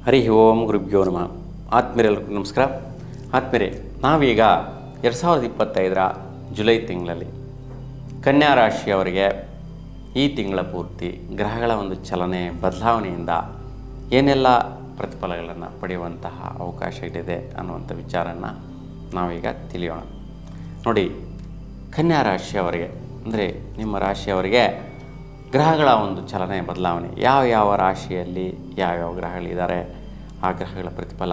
ಹರಿ ಓಂ ಗುರುಭ್ಯೋ ನಮಃ. ಆತ್ಮೀಯರೆಲ್ಲರಿಗೂ ನಮಸ್ಕಾರ. ಆತ್ಮೀಯರೇ, ನಾವೀಗ 2025 ಜುಲೈ ತಿಂಗಳಲ್ಲಿ ಕನ್ಯಾ ರಾಶಿಯವರಿಗೆ ಈ ತಿಂಗಳ ಪೂರ್ತಿ ಗ್ರಹಗಳ ಒಂದು ಚಲನೆ ಬದಲಾವಣೆಯಿಂದ ಏನೆಲ್ಲ ಪ್ರತಿಫಲಗಳನ್ನು ಪಡೆಯುವಂತಹ ಅವಕಾಶ ಇದೆ ಅನ್ನುವಂಥ ವಿಚಾರನ ನಾವೀಗ ತಿಳಿಯೋಣ. ನೋಡಿ, ಕನ್ಯಾ ರಾಶಿಯವರಿಗೆ ಅಂದರೆ ನಿಮ್ಮ ರಾಶಿಯವರಿಗೆ ಗ್ರಹಗಳ ಒಂದು ಚಲನೆ ಬದಲಾವಣೆ ಯಾವ ರಾಶಿಯಲ್ಲಿ ಯಾವ್ಯಾವ ಗ್ರಹಗಳಿದ್ದಾರೆ, ಆ ಗ್ರಹಗಳ ಪ್ರತಿಫಲ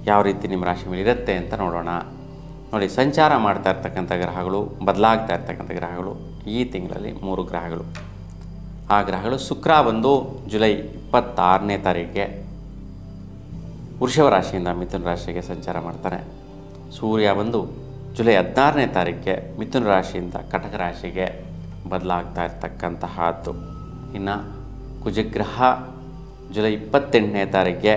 ಯಾವ ರೀತಿ ನಿಮ್ಮ ರಾಶಿ ಮೇಲೆ ಇರುತ್ತೆ ಅಂತ ನೋಡೋಣ. ನೋಡಿ, ಸಂಚಾರ ಮಾಡ್ತಾ ಇರ್ತಕ್ಕಂಥ ಗ್ರಹಗಳು, ಬದಲಾಗ್ತಾ ಇರ್ತಕ್ಕಂಥ ಗ್ರಹಗಳು ಈ ತಿಂಗಳಲ್ಲಿ 3 ಗ್ರಹಗಳು. ಆ ಗ್ರಹಗಳು ಶುಕ್ರ ಬಂದು ಜುಲೈ 26ನೇ ತಾರೀಕಿಗೆ ವೃಷಭ ರಾಶಿಯಿಂದ ಮಿಥುನ ರಾಶಿಗೆ ಸಂಚಾರ ಮಾಡ್ತಾನೆ. ಸೂರ್ಯ ಬಂದು ಜುಲೈ 16ನೇ ತಾರೀಕಿಗೆ ಮಿಥುನ ರಾಶಿಯಿಂದ ಕಟಕ ರಾಶಿಗೆ ಬದಲಾಗ್ತಾ ಇರ್ತಕ್ಕಂತಹದ್ದು. ಇನ್ನು ಕುಜಗ್ರಹ ಜುಲೈ 28ನೇ ತಾರೀಕಿಗೆ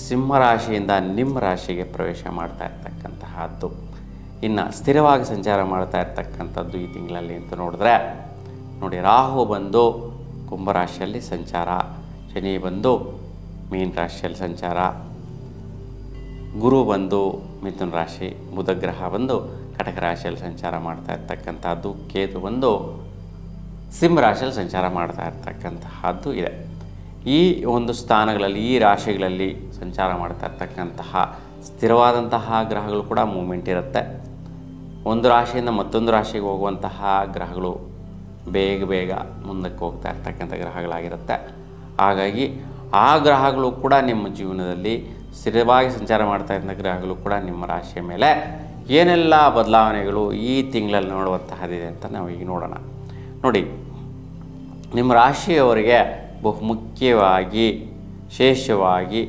ಸಿಂಹ ರಾಶಿಯಿಂದ ನಿಮ್ಮ ರಾಶಿಗೆ ಪ್ರವೇಶ ಮಾಡ್ತಾ ಇರ್ತಕ್ಕಂತಹದ್ದು. ಇನ್ನು ಸ್ಥಿರವಾಗಿ ಸಂಚಾರ ಮಾಡ್ತಾ ಇರ್ತಕ್ಕಂಥದ್ದು ಈ ತಿಂಗಳಲ್ಲಿ ಅಂತ ನೋಡಿದ್ರೆ, ನೋಡಿ, ರಾಹು ಬಂದು ಕುಂಭರಾಶಿಯಲ್ಲಿ ಸಂಚಾರ, ಶನಿ ಬಂದು ಮೀನ ರಾಶಿಯಲ್ಲಿ ಸಂಚಾರ, ಗುರು ಬಂದು ಮಿಥುನ ರಾಶಿ, ಬುಧ ಗ್ರಹ ಬಂದು ಕಟಕ ರಾಶಿಯಲ್ಲಿ ಸಂಚಾರ ಮಾಡ್ತಾ ಇರ್ತಕ್ಕಂಥದ್ದು, ಕೇತು ಬಂದು ಸಿಂಹ ರಾಶಿಯಲ್ಲಿ ಸಂಚಾರ ಮಾಡ್ತಾ ಇರ್ತಕ್ಕಂತಹದ್ದು ಇದೆ. ಈ ಒಂದು ಸ್ಥಾನಗಳಲ್ಲಿ, ಈ ರಾಶಿಗಳಲ್ಲಿ ಸಂಚಾರ ಮಾಡ್ತಾ ಇರ್ತಕ್ಕಂತಹ ಸ್ಥಿರವಾದಂತಹ ಗ್ರಹಗಳು ಕೂಡ ಮೂಮೆಂಟ್ ಇರುತ್ತೆ. ಒಂದು ರಾಶಿಯಿಂದ ಮತ್ತೊಂದು ರಾಶಿಗೆ ಹೋಗುವಂತಹ ಗ್ರಹಗಳು ಬೇಗ ಮುಂದಕ್ಕೆ ಹೋಗ್ತಾ ಇರ್ತಕ್ಕಂಥ ಗ್ರಹಗಳಾಗಿರುತ್ತೆ. ಹಾಗಾಗಿ ಆ ಗ್ರಹಗಳು ಕೂಡ ನಿಮ್ಮ ಜೀವನದಲ್ಲಿ ಸ್ಥಿರವಾಗಿ ಸಂಚಾರ ಮಾಡ್ತಾ ಇದ್ದ ಗ್ರಹಗಳು ಕೂಡ ನಿಮ್ಮ ರಾಶಿಯ ಮೇಲೆ ಏನೆಲ್ಲ ಬದಲಾವಣೆಗಳು ಈ ತಿಂಗಳಲ್ಲಿ ನೋಡುವಂತಹದ್ದಿದೆ ಅಂತ ನಾವು ಈಗ ನೋಡೋಣ. ನೋಡಿ, ನಿಮ್ಮ ರಾಶಿಯವರಿಗೆ ಬಹುಮುಖ್ಯವಾಗಿ ವಿಶೇಷವಾಗಿ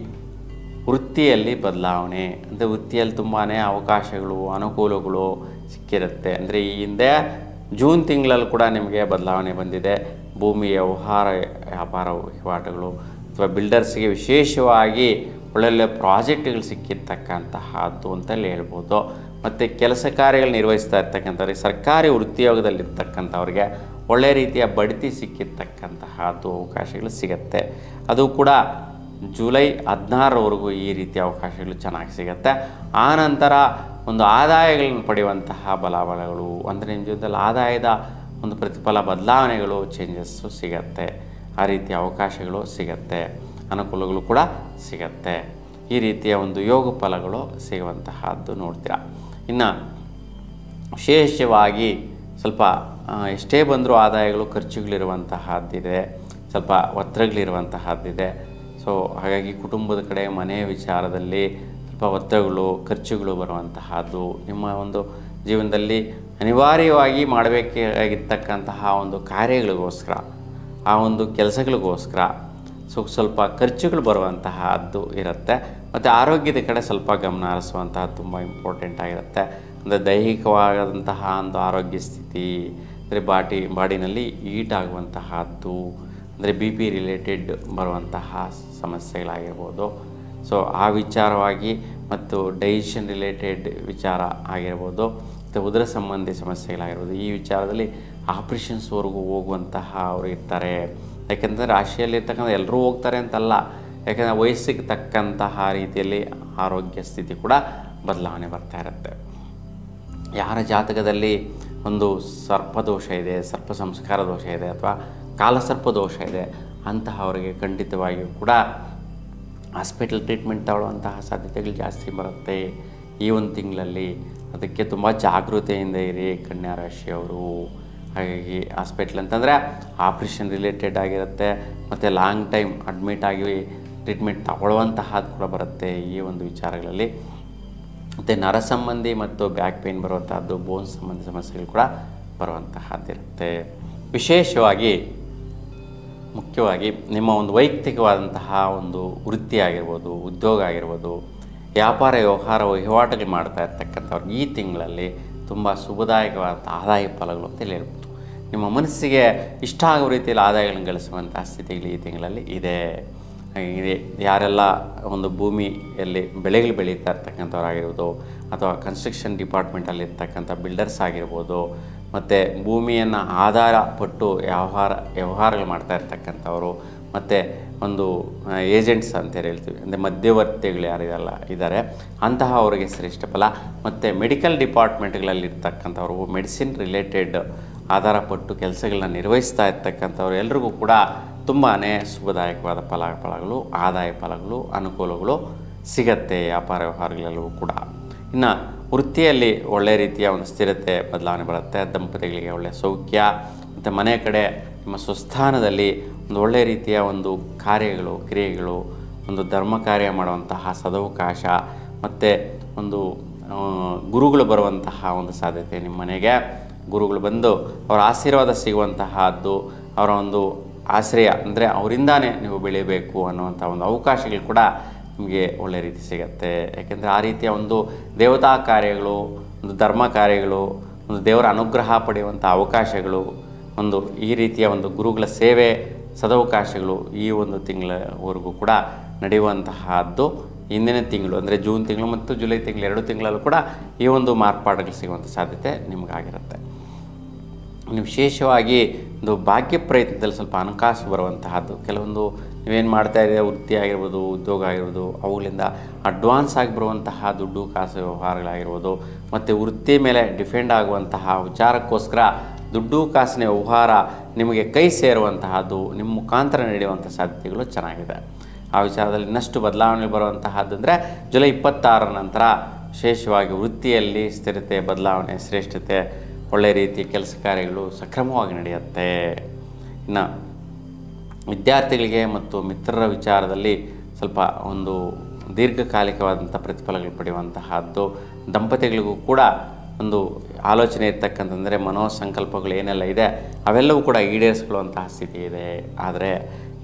ವೃತ್ತಿಯಲ್ಲಿ ಬದಲಾವಣೆ, ಅಂದರೆ ವೃತ್ತಿಯಲ್ಲಿ ತುಂಬಾ ಅವಕಾಶಗಳು, ಅನುಕೂಲಗಳು ಸಿಕ್ಕಿರುತ್ತೆ. ಅಂದರೆ ಈ ಹಿಂದೆ ಜೂನ್ ತಿಂಗಳಲ್ಲಿ ಕೂಡ ನಿಮಗೆ ಬದಲಾವಣೆ ಬಂದಿದೆ. ಭೂಮಿ ವ್ಯವಹಾರ, ವ್ಯಾಪಾರ ವಹಿವಾಟುಗಳು ಅಥವಾ ಬಿಲ್ಡರ್ಸ್ಗೆ ವಿಶೇಷವಾಗಿ ಒಳ್ಳೊಳ್ಳೆ ಪ್ರಾಜೆಕ್ಟ್ಗಳು ಸಿಕ್ಕಿರ್ತಕ್ಕಂತಹದ್ದು ಅಂತಲೇ ಹೇಳ್ಬೋದು. ಮತ್ತು ಕೆಲಸ ಕಾರ್ಯಗಳು ನಿರ್ವಹಿಸ್ತಾ ಇರ್ತಕ್ಕಂಥವ್ರಿಗೆ, ಸರ್ಕಾರಿ ವೃತ್ತಿಯೋಗದಲ್ಲಿರ್ತಕ್ಕಂಥವ್ರಿಗೆ ಒಳ್ಳೆಯ ರೀತಿಯ ಬಡ್ತಿ ಸಿಕ್ಕಿರ್ತಕ್ಕಂತಹದ್ದು ಅವಕಾಶಗಳು ಸಿಗುತ್ತೆ. ಅದು ಕೂಡ ಜುಲೈ 16ರವರೆಗೂ ಈ ರೀತಿಯ ಅವಕಾಶಗಳು ಚೆನ್ನಾಗಿ ಸಿಗುತ್ತೆ. ಆನಂತರ ಒಂದು ಆದಾಯಗಳನ್ನು ಪಡೆಯುವಂತಹ ಬಲಾಬಲಗಳು, ಅಂದರೆ ನಿಮ್ಮ ಜೀವನದಲ್ಲಿ ಆದಾಯದ ಒಂದು ಪ್ರತಿಫಲ ಬದಲಾವಣೆಗಳು, ಚೇಂಜಸ್ಸು ಸಿಗತ್ತೆ. ಆ ರೀತಿಯ ಅವಕಾಶಗಳು ಸಿಗತ್ತೆ, ಅನುಕೂಲಗಳು ಕೂಡ ಸಿಗತ್ತೆ. ಈ ರೀತಿಯ ಒಂದು ಯೋಗ ಫಲಗಳು ಸಿಗುವಂತಹದ್ದು ನೋಡ್ತೀರಾ. ಇನ್ನು ವಿಶೇಷವಾಗಿ ಸ್ವಲ್ಪ ಎಷ್ಟೇ ಬಂದರೂ ಆದಾಯಗಳು ಖರ್ಚುಗಳಿರುವಂತಹದ್ದಿದೆ, ಸ್ವಲ್ಪ ಒತ್ತಡಗಳಿರುವಂತಹದ್ದಿದೆ. ಸೊ ಹಾಗಾಗಿ ಕುಟುಂಬದ ಕಡೆ, ಮನೆಯ ವಿಚಾರದಲ್ಲಿ ಸ್ವಲ್ಪ ಒತ್ತಡಗಳು, ಖರ್ಚುಗಳು ಬರುವಂತಹದ್ದು, ನಿಮ್ಮ ಒಂದು ಜೀವನದಲ್ಲಿ ಅನಿವಾರ್ಯವಾಗಿ ಮಾಡಬೇಕಾಗಿರ್ತಕ್ಕಂತಹ ಒಂದು ಕಾರ್ಯಗಳಿಗೋಸ್ಕರ, ಆ ಒಂದು ಕೆಲಸಗಳಿಗೋಸ್ಕರ ಸ್ವಲ್ಪ ಖರ್ಚುಗಳು ಬರುವಂತಹದ್ದು ಇರುತ್ತೆ. ಮತ್ತು ಆರೋಗ್ಯದ ಕಡೆ ಸ್ವಲ್ಪ ಗಮನ ಹರಿಸುವಂತಹ ತುಂಬ ಇಂಪಾರ್ಟೆಂಟ್ ಆಗಿರುತ್ತೆ. ಅಂದರೆ ದೈಹಿಕವಾದಂತಹ ಒಂದು ಆರೋಗ್ಯ ಸ್ಥಿತಿ, ಅಂದರೆ ಬಾಡಿನಲ್ಲಿ ಹೀಟ್ ಆಗುವಂತಹದ್ದು, ಅಂದರೆ BP ರಿಲೇಟೆಡ್ ಬರುವಂತಹ ಸಮಸ್ಯೆಗಳಾಗಿರ್ಬೋದು. ಸೊ ಆ ವಿಚಾರವಾಗಿ ಮತ್ತು ಡೈಜೆಷನ್ ರಿಲೇಟೆಡ್ ವಿಚಾರ ಆಗಿರ್ಬೋದು, ಮತ್ತು ಉದರ ಸಂಬಂಧಿ ಸಮಸ್ಯೆಗಳಾಗಿರ್ಬೋದು. ಈ ವಿಚಾರದಲ್ಲಿ ಆಪ್ರೇಷನ್ಸ್ವರೆಗೂ ಹೋಗುವಂತಹ ಅವರು ಇರ್ತಾರೆ. ಯಾಕೆಂದರೆ ರಾಶಿಯಲ್ಲಿರ್ತಕ್ಕಂಥ ಎಲ್ಲರೂ ಹೋಗ್ತಾರೆ ಅಂತಲ್ಲ, ಯಾಕೆಂದರೆ ವಯಸ್ಸಿಗೆ ತಕ್ಕಂತಹ ರೀತಿಯಲ್ಲಿ ಆರೋಗ್ಯ ಸ್ಥಿತಿ ಕೂಡ ಬದಲಾವಣೆ ಬರ್ತಾ ಇರುತ್ತೆ. ಯಾರ ಜಾತಕದಲ್ಲಿ ಒಂದು ಸರ್ಪದೋಷ ಇದೆ, ಸರ್ಪ ಸಂಸ್ಕಾರ ದೋಷ ಇದೆ, ಅಥವಾ ಕಾಲಸರ್ಪ ದೋಷ ಇದೆ, ಅಂತಹವರಿಗೆ ಖಂಡಿತವಾಗಿಯೂ ಕೂಡ ಹಾಸ್ಪಿಟಲ್ ಟ್ರೀಟ್ಮೆಂಟ್ ತಗೊಳ್ಳುವಂತಹ ಸಾಧ್ಯತೆಗಳು ಜಾಸ್ತಿ ಬರುತ್ತೆ ಈ ಒಂದು ತಿಂಗಳಲ್ಲಿ. ಅದಕ್ಕೆ ತುಂಬ ಜಾಗೃತೆಯಿಂದ ಇರಿ ಕನ್ಯಾ ರಾಶಿಯವರು. ಹಾಗಾಗಿ ಹಾಸ್ಪಿಟ್ಲ್ ಅಂತಂದರೆ ಆಪ್ರೇಷನ್ ರಿಲೇಟೆಡ್ ಆಗಿರುತ್ತೆ, ಮತ್ತು ಲಾಂಗ್ ಟೈಮ್ ಅಡ್ಮಿಟ್ ಆಗಿ ಟ್ರೀಟ್ಮೆಂಟ್ ತಗೊಳ್ಳುವಂತಹದ್ದು ಕೂಡ ಬರುತ್ತೆ ಈ ಒಂದು ವಿಚಾರಗಳಲ್ಲಿ. ಮತ್ತು ನರ ಸಂಬಂಧಿ ಮತ್ತು ಬ್ಯಾಕ್ ಪೇಯ್ನ್ ಬರುವಂತಹದ್ದು, ಬೋನ್ಸ್ ಸಂಬಂಧಿ ಸಮಸ್ಯೆಗಳು ಕೂಡ ಬರುವಂತಹದ್ದಿರುತ್ತೆ. ವಿಶೇಷವಾಗಿ ಮುಖ್ಯವಾಗಿ ನಿಮ್ಮ ಒಂದು ವೈಯಕ್ತಿಕವಾದಂತಹ ಒಂದು ವೃತ್ತಿ ಆಗಿರ್ಬೋದು, ಉದ್ಯೋಗ ಆಗಿರ್ಬೋದು, ವ್ಯಾಪಾರ ವ್ಯವಹಾರ ವಹಿವಾಟುಗಳು ಮಾಡ್ತಾ ಇರ್ತಕ್ಕಂಥವ್ರು ಈ ತಿಂಗಳಲ್ಲಿ ತುಂಬ ಶುಭದಾಯಕವಾದಂಥ ಆದಾಯ ಫಲಗಳು ಅಂತ ಹೇಳ್ಬೋದು. ನಿಮ್ಮ ಮನಸ್ಸಿಗೆ ಇಷ್ಟ ಆಗೋ ರೀತಿಯಲ್ಲಿ ಆದಾಯಗಳನ್ನು ಗಳಿಸುವಂಥ ಸ್ಥಿತಿಗಳು ಈ ತಿಂಗಳಲ್ಲಿ ಇದೆ. ಯಾರೆಲ್ಲ ಒಂದು ಭೂಮಿಯಲ್ಲಿ ಬೆಳೆಗಳು ಬೆಳೀತಾ ಇರ್ತಕ್ಕಂಥವ್ರಾಗಿರ್ಬೋದು, ಅಥವಾ ಕನ್ಸ್ಟ್ರಕ್ಷನ್ ಡಿಪಾರ್ಟ್ಮೆಂಟಲ್ಲಿ ಇರ್ತಕ್ಕಂಥ ಬಿಲ್ಡರ್ಸ್ ಆಗಿರ್ಬೋದು, ಮತ್ತು ಭೂಮಿಯನ್ನು ಆಧಾರ ಪಟ್ಟು ವ್ಯವಹಾರಗಳು ಮಾಡ್ತಾ ಇರ್ತಕ್ಕಂಥವ್ರು, ಮತ್ತು ಒಂದು ಏಜೆಂಟ್ಸ್ ಅಂತ ಹೇಳ್ತೀವಿ, ಅಂದರೆ ಮಧ್ಯವರ್ತಿಗಳು ಯಾರಿದೆಲ್ಲ ಇದ್ದಾರೆ ಅಂತಹ ಅವರಿಗೆ ಶ್ರೇಷ್ಠ ಫಲ. ಮತ್ತು ಮೆಡಿಕಲ್ ಡಿಪಾರ್ಟ್ಮೆಂಟ್ಗಳಲ್ಲಿ ಇರ್ತಕ್ಕಂಥವ್ರು, ಮೆಡಿಸಿನ್ ರಿಲೇಟೆಡ್ ಆಧಾರ ಪಟ್ಟು ಕೆಲಸಗಳನ್ನ ನಿರ್ವಹಿಸ್ತಾ ಇರ್ತಕ್ಕಂಥವ್ರು ಎಲ್ರಿಗೂ ಕೂಡ ತುಂಬಾ ಶುಭದಾಯಕವಾದ ಫಲಗಳು, ಆದಾಯ ಫಲಗಳು, ಅನುಕೂಲಗಳು ಸಿಗತ್ತೆ ವ್ಯಾಪಾರ ವ್ಯವಹಾರಗಳೆಲ್ಲವೂ ಕೂಡ. ಇನ್ನು ವೃತ್ತಿಯಲ್ಲಿ ಒಳ್ಳೆಯ ರೀತಿಯ ಒಂದು ಸ್ಥಿರತೆ ಬದಲಾವಣೆ ಬರುತ್ತೆ. ದಂಪತಿಗಳಿಗೆ ಒಳ್ಳೆಯ ಸೌಖ್ಯ, ಮತ್ತು ಮನೆ ಕಡೆ ನಿಮ್ಮ ಸ್ವಸ್ಥಾನದಲ್ಲಿ ಒಂದು ಒಳ್ಳೆಯ ರೀತಿಯ ಒಂದು ಕಾರ್ಯಗಳು, ಕ್ರಿಯೆಗಳು, ಒಂದು ಧರ್ಮ ಕಾರ್ಯ ಮಾಡುವಂತಹ ಸದವಕಾಶ, ಮತ್ತು ಒಂದು ಗುರುಗಳು ಬರುವಂತಹ ಒಂದು ಸಾಧ್ಯತೆ, ನಿಮ್ಮ ಮನೆಗೆ ಗುರುಗಳು ಬಂದು ಅವರ ಆಶೀರ್ವಾದ ಸಿಗುವಂತಹದ್ದು, ಅವರ ಒಂದು ಆಶ್ರಯ ಅಂದರೆ ಅವರಿಂದಾನೇ ನೀವು ಬೆಳೀಬೇಕು ಅನ್ನುವಂಥ ಒಂದು ಅವಕಾಶಗಳು ಕೂಡ ನಿಮಗೆ ಒಳ್ಳೆಯ ರೀತಿ ಸಿಗುತ್ತೆ. ಯಾಕೆಂದರೆ ಆ ರೀತಿಯ ಒಂದು ದೇವತಾ ಕಾರ್ಯಗಳು, ಒಂದು ಧರ್ಮ ಕಾರ್ಯಗಳು, ಒಂದು ದೇವರ ಅನುಗ್ರಹ ಪಡೆಯುವಂಥ ಅವಕಾಶಗಳು, ಒಂದು ಈ ರೀತಿಯ ಒಂದು ಗುರುಗಳ ಸೇವೆ ಸದವಕಾಶಗಳು ಈ ಒಂದು ತಿಂಗಳವರೆಗೂ ಕೂಡ ನಡೆಯುವಂತಹದ್ದು. ಹಿಂದಿನ ತಿಂಗಳು ಅಂದರೆ ಜೂನ್ ತಿಂಗಳು ಮತ್ತು ಜುಲೈ ತಿಂಗಳು 2 ತಿಂಗಳಲ್ಲೂ ಕೂಡ ಈ ಒಂದು ಮಾರ್ಪಾಡುಗಳು ಸಿಗುವಂಥ ಸಾಧ್ಯತೆ ನಿಮಗಾಗಿರುತ್ತೆ. ವಿಶೇಷವಾಗಿ ಒಂದು ಭಾಗ್ಯ ಪ್ರಯತ್ನದಲ್ಲಿ ಸ್ವಲ್ಪ ಹಣಕಾಸು ಬರುವಂತಹದ್ದು, ಕೆಲವೊಂದು ನೀವೇನು ಮಾಡ್ತಾ ಇದ್ದೀರಿ ವೃತ್ತಿ ಆಗಿರ್ಬೋದು, ಉದ್ಯೋಗ ಆಗಿರ್ಬೋದು, ಅವುಗಳಿಂದ ಅಡ್ವಾನ್ಸ್ ಆಗಿ ಬರುವಂತಹ ದುಡ್ಡು ಕಾಸು ವ್ಯವಹಾರಗಳಾಗಿರ್ಬೋದು, ಮತ್ತು ವೃತ್ತಿ ಮೇಲೆ ಡಿಪೆಂಡ್ ಆಗುವಂತಹ ವಿಚಾರಕ್ಕೋಸ್ಕರ ದುಡ್ಡು ಕಾಸಿನ ವ್ಯವಹಾರ ನಿಮಗೆ ಕೈ ಸೇರುವಂತಹದ್ದು, ನಿಮ್ಮ ಮುಖಾಂತರ ನಡೆಯುವಂಥ ಸಾಧ್ಯತೆಗಳು ಚೆನ್ನಾಗಿದೆ. ಆ ವಿಚಾರದಲ್ಲಿ ಇನ್ನಷ್ಟು ಬದಲಾವಣೆ ಬರುವಂತಹದ್ದು ಅಂದರೆ ಜುಲೈ 26 ನಂತರ ವಿಶೇಷವಾಗಿ ವೃತ್ತಿಯಲ್ಲಿ ಸ್ಥಿರತೆ, ಬದಲಾವಣೆ, ಶ್ರೇಷ್ಠತೆ, ಒಳ್ಳೆಯ ರೀತಿಯ ಕೆಲಸ ಕಾರ್ಯಗಳು ಸಕ್ರಮವಾಗಿ ನಡೆಯುತ್ತೆ. ಇನ್ನು ವಿದ್ಯಾರ್ಥಿಗಳಿಗೆ ಮತ್ತು ಮಿತ್ರರ ವಿಚಾರದಲ್ಲಿ ಸ್ವಲ್ಪ ಒಂದು ದೀರ್ಘಕಾಲಿಕವಾದಂಥ ಪ್ರತಿಫಲಗಳು ಪಡೆಯುವಂತಹದ್ದು. ದಂಪತಿಗಳಿಗೂ ಕೂಡ ಒಂದು ಆಲೋಚನೆ ಇರ್ತಕ್ಕಂಥಂದರೆ ಮನೋಸಂಕಲ್ಪಗಳು ಏನೆಲ್ಲ ಇದೆ ಅವೆಲ್ಲವೂ ಕೂಡ ಈಡೇರಿಸಿಕೊಳ್ಳುವಂತಹ ಸ್ಥಿತಿ ಇದೆ. ಆದರೆ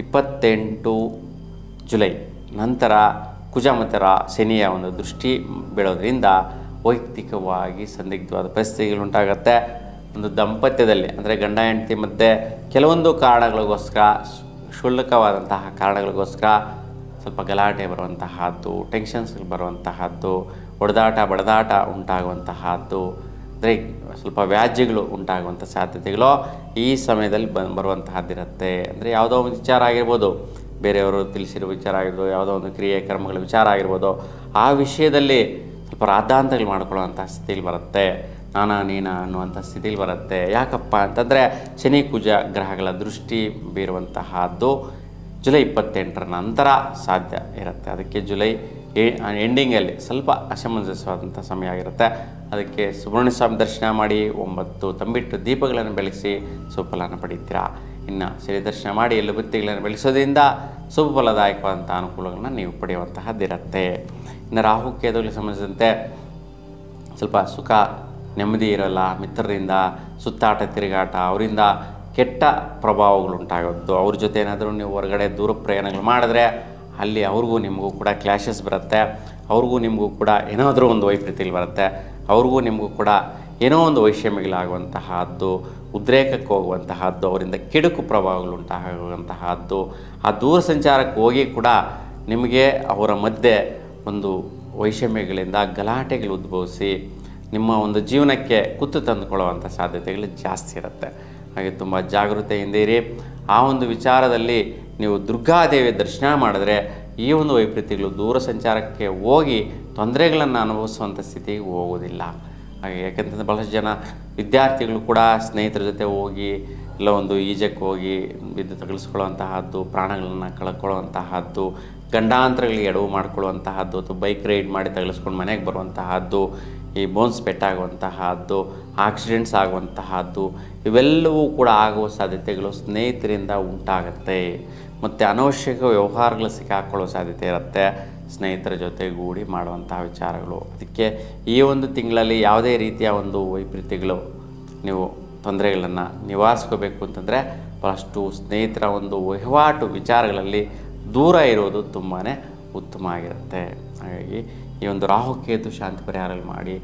28 ಜುಲೈ ನಂತರ ಕುಜ ಮತ್ತು ಶನಿಯ ಒಂದು ದೃಷ್ಟಿ ಬೀಳೋದ್ರಿಂದ ವೈಯಕ್ತಿಕವಾಗಿ ಸಂದಿಗ್ಧವಾದ ಪರಿಸ್ಥಿತಿಗಳು ಉಂಟಾಗುತ್ತೆ. ಒಂದು ದಂಪತ್ಯದಲ್ಲಿ ಅಂದರೆ ಗಂಡ ಹೆಂಡತಿ ಮಧ್ಯೆ ಕೆಲವೊಂದು ಕಾರಣಗಳಿಗೋಸ್ಕರ, ಕ್ಷುಲ್ಲಕವಾದಂತಹ ಕಾರಣಗಳಿಗೋಸ್ಕರ ಸ್ವಲ್ಪ ಗಲಾಟೆ ಬರುವಂತಹದ್ದು, ಟೆನ್ಷನ್ಸ್ಗಳು ಬರುವಂತಹದ್ದು, ಹೊಡೆದಾಟ ಬಡದಾಟ ಉಂಟಾಗುವಂತಹದ್ದು, ಅಂದರೆ ಸ್ವಲ್ಪ ವ್ಯಾಜ್ಯಗಳು ಉಂಟಾಗುವಂಥ ಸಾಧ್ಯತೆಗಳು ಈ ಸಮಯದಲ್ಲಿ ಬರುವಂತಹದ್ದಿರುತ್ತೆ. ಅಂದರೆ ಯಾವುದೋ ಒಂದು ವಿಚಾರ ಆಗಿರ್ಬೋದು, ಬೇರೆಯವರು ತಿಳಿಸಿರೋ ವಿಚಾರ ಆಗಿರ್ಬೋದು, ಯಾವುದೋ ಒಂದು ಕ್ರಿಯೆ ಕರ್ಮಗಳ ವಿಚಾರ ಆಗಿರ್ಬೋದು, ಆ ವಿಷಯದಲ್ಲಿ ಸ್ವಲ್ಪ ರಾದ್ದಾಂತಗಳು ಮಾಡ್ಕೊಳ್ಳೋವಂಥ ಸ್ಥಿತಿಲಿ ಬರುತ್ತೆ. ನಾನಾ ನೀನಾ ಅನ್ನುವಂಥ ಸ್ಥಿತಿಲಿ ಬರುತ್ತೆ. ಯಾಕಪ್ಪ ಅಂತಂದರೆ ಶನಿ ಕುಜ ಗ್ರಹಗಳ ದೃಷ್ಟಿ ಬೀರುವಂತಹದ್ದು ಜುಲೈ 28 ನಂತರ ಸಾಧ್ಯ ಇರುತ್ತೆ. ಅದಕ್ಕೆ ಜುಲೈ ಎಂಡಿಂಗಲ್ಲಿ ಸ್ವಲ್ಪ ಅಸಮಂಜಸವಾದಂಥ ಸಮಯ ಆಗಿರುತ್ತೆ. ಅದಕ್ಕೆ ಸುಬ್ರಹ್ಮಣ್ಯ ಸ್ವಾಮಿ ದರ್ಶನ ಮಾಡಿ 9 ತಂಬಿಟ್ಟು ದೀಪಗಳನ್ನು ಬೆಳಗಿಸಿ ಸುಫಲನ ಪಡೀತೀರಾ. ಇನ್ನು ಶ್ರೀ ದರ್ಶನ ಮಾಡಿ ಎಳ್ಳು ಬತ್ತಿಗಳನ್ನು ಬೆಳೆಸೋದ್ರಿಂದ ಶುಭ ಫಲದಾಯಕವಾದಂಥ ಅನುಕೂಲಗಳನ್ನ ನೀವು ಪಡೆಯುವಂತಹದ್ದಿರುತ್ತೆ. ಇನ್ನು ರಾಹು ಕೇತುಗಳಿಗೆ ಸಂಬಂಧಿಸಿದಂತೆ ಸ್ವಲ್ಪ ಸುಖ ನೆಮ್ಮದಿ ಇರೋಲ್ಲ. ಮಿತ್ರರಿಂದ ಸುತ್ತಾಟ ತಿರುಗಾಟ, ಅವರಿಂದ ಕೆಟ್ಟ ಪ್ರಭಾವಗಳು ಉಂಟಾಗೋದು. ಅವ್ರ ಜೊತೆ ಏನಾದರೂ ನೀವು ಹೊರಗಡೆ ದೂರ ಪ್ರಯಾಣಗಳು ಮಾಡಿದ್ರೆ ಅಲ್ಲಿ ಅವ್ರಿಗೂ ನಿಮಗೂ ಕೂಡ ಕ್ಲ್ಯಾಶಸ್ ಬರುತ್ತೆ. ಅವ್ರಿಗೂ ನಿಮಗೂ ಕೂಡ ಏನಾದರೂ ಒಂದು ವೈಪರೀತ್ಯಗಳು ಬರುತ್ತೆ. ಅವ್ರಿಗೂ ನಿಮಗೂ ಕೂಡ ಏನೋ ಒಂದು ವೈಷಮ್ಯಗಳಾಗುವಂತಹದ್ದು, ಉದ್ರೇಕಕ್ಕೆ ಹೋಗುವಂತಹದ್ದು, ಅವರಿಂದ ಕೆಡುಕು ಪ್ರಭಾವಗಳು ಉಂಟಾಗುವಂತಹದ್ದು. ಆ ದೂರ ಸಂಚಾರಕ್ಕೆ ಹೋಗಿ ಕೂಡ ನಿಮಗೆ ಅವರ ಮಧ್ಯೆ ಒಂದು ವೈಷಮ್ಯಗಳಿಂದ ಗಲಾಟೆಗಳು ಉದ್ಭವಿಸಿ ನಿಮ್ಮ ಒಂದು ಜೀವನಕ್ಕೆ ಕುತ್ತು ತಂದುಕೊಳ್ಳುವಂಥ ಸಾಧ್ಯತೆಗಳು ಜಾಸ್ತಿ ಇರುತ್ತೆ. ಹಾಗೆ ತುಂಬ ಜಾಗೃತೆಯಿಂದ ಇರಿ. ಆ ಒಂದು ವಿಚಾರದಲ್ಲಿ ನೀವು ದುರ್ಗಾದೇವಿ ದರ್ಶನ ಮಾಡಿದ್ರೆ ಈ ಒಂದು ವೈಪರೀತ್ಯಗಳು ದೂರ ಸಂಚಾರಕ್ಕೆ ಹೋಗಿ ತೊಂದರೆಗಳನ್ನು ಅನುಭವಿಸುವಂಥ ಸ್ಥಿತಿಗೆ ಹೋಗೋದಿಲ್ಲ. ಹಾಗೆ ಯಾಕೆಂತಂದರೆ ಬಹಳಷ್ಟು ಜನ ವಿದ್ಯಾರ್ಥಿಗಳು ಕೂಡ ಸ್ನೇಹಿತರ ಜೊತೆ ಹೋಗಿ ಎಲ್ಲ ಒಂದು ಈಜಕ್ಕೆ ಹೋಗಿ ಬಿದ್ದು ತಗುಲಿಸ್ಕೊಳ್ಳುವಂತಹದ್ದು, ಪ್ರಾಣಗಳನ್ನು ಕಳ್ಕೊಳ್ಳುವಂತಹದ್ದು, ಗಂಡಾಂತರಗಳಿಗೆ ಎಡವು ಮಾಡಿಕೊಳ್ಳುವಂತಹದ್ದು, ಅಥವಾ ಬೈಕ್ ರೈಡ್ ಮಾಡಿ ತಗುಲಿಸ್ಕೊಂಡು ಮನೆಗೆ ಬರುವಂತಹದ್ದು, ಈ ಬೋನ್ಸ್ ಪೆಟ್ಟಾಗುವಂತಹದ್ದು, ಆಕ್ಸಿಡೆಂಟ್ಸ್ ಆಗುವಂತಹದ್ದು, ಇವೆಲ್ಲವೂ ಕೂಡ ಆಗುವ ಸಾಧ್ಯತೆಗಳು ಸ್ನೇಹಿತರಿಂದ ಉಂಟಾಗುತ್ತೆ. ಮತ್ತು ಅನವಶ್ಯಕ ವ್ಯವಹಾರಗಳು ಸಿಕ್ಕಾಕೊಳ್ಳೋ ಸಾಧ್ಯತೆ ಇರುತ್ತೆ ಸ್ನೇಹಿತರ ಜೊತೆಗೂಡಿ ಮಾಡುವಂತಹ ವಿಚಾರಗಳು. ಅದಕ್ಕೆ ಈ ಒಂದು ತಿಂಗಳಲ್ಲಿ ಯಾವುದೇ ರೀತಿಯ ಒಂದು ವೈಪರೀತ್ಯಗಳು ನೀವು ತೊಂದರೆಗಳನ್ನು ನಿವಾರಿಸ್ಕೋಬೇಕು ಅಂತಂದರೆ ಭಾಳಷ್ಟು ಸ್ನೇಹಿತರ ಒಂದು ವಹಿವಾಟು ವಿಚಾರಗಳಲ್ಲಿ ದೂರ ಇರೋದು ತುಂಬಾ ಉತ್ತಮ ಆಗಿರುತ್ತೆ. ಹಾಗಾಗಿ ಈ ಒಂದು ರಾಹುಕೇತು ಶಾಂತಿ ಪರಿಹಾರಗಳು ಮಾಡಿ,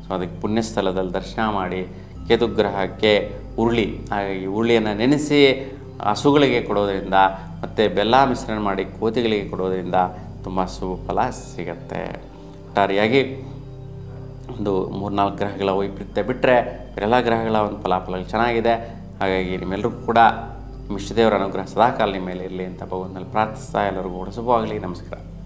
ಸೊ ಅದಕ್ಕೆ ಪುಣ್ಯಸ್ಥಳದಲ್ಲಿ ದರ್ಶನ ಮಾಡಿ, ಕೇತು ಗ್ರಹಕ್ಕೆ ಉರುಳಿ, ಹಾಗಾಗಿ ಉರುಳಿಯನ್ನು ನೆನೆಸಿ ಹಸುಗಳಿಗೆ ಕೊಡೋದರಿಂದ ಮತ್ತು ಬೆಲ್ಲ ಮಿಶ್ರಣ ಮಾಡಿ ಕೋತಿಗಳಿಗೆ ಕೊಡೋದರಿಂದ ತುಂಬ ಶುಭ ಫಲ ಸಿಗುತ್ತೆ. ಒಟ್ಟಾರೆಯಾಗಿ ಒಂದು 3-4 ಗ್ರಹಗಳ ವೈಪರೀತ್ಯ ಬಿಟ್ಟರೆ ಎಲ್ಲ ಗ್ರಹಗಳ ಒಂದು ಫಲಾಫಲಗಳು ಚೆನ್ನಾಗಿದೆ. ಹಾಗಾಗಿ ನಿಮ್ಮೆಲ್ಲರಿಗೂ ಕೂಡ ಇಷ್ಟದೇವರ ಅನುಗ್ರಹ ಸದಾಕಾಲ ನಿಮ್ಮ ಮೇಲೆ ಇರಲಿ ಅಂತ ಭಗವಂತನಲ್ಲಿ ಪ್ರಾರ್ಥಿಸ್ತಾ ಎಲ್ಲರಿಗೂ ಕೂಡ ಶುಭವಾಗಲಿ. ನಮಸ್ಕಾರ.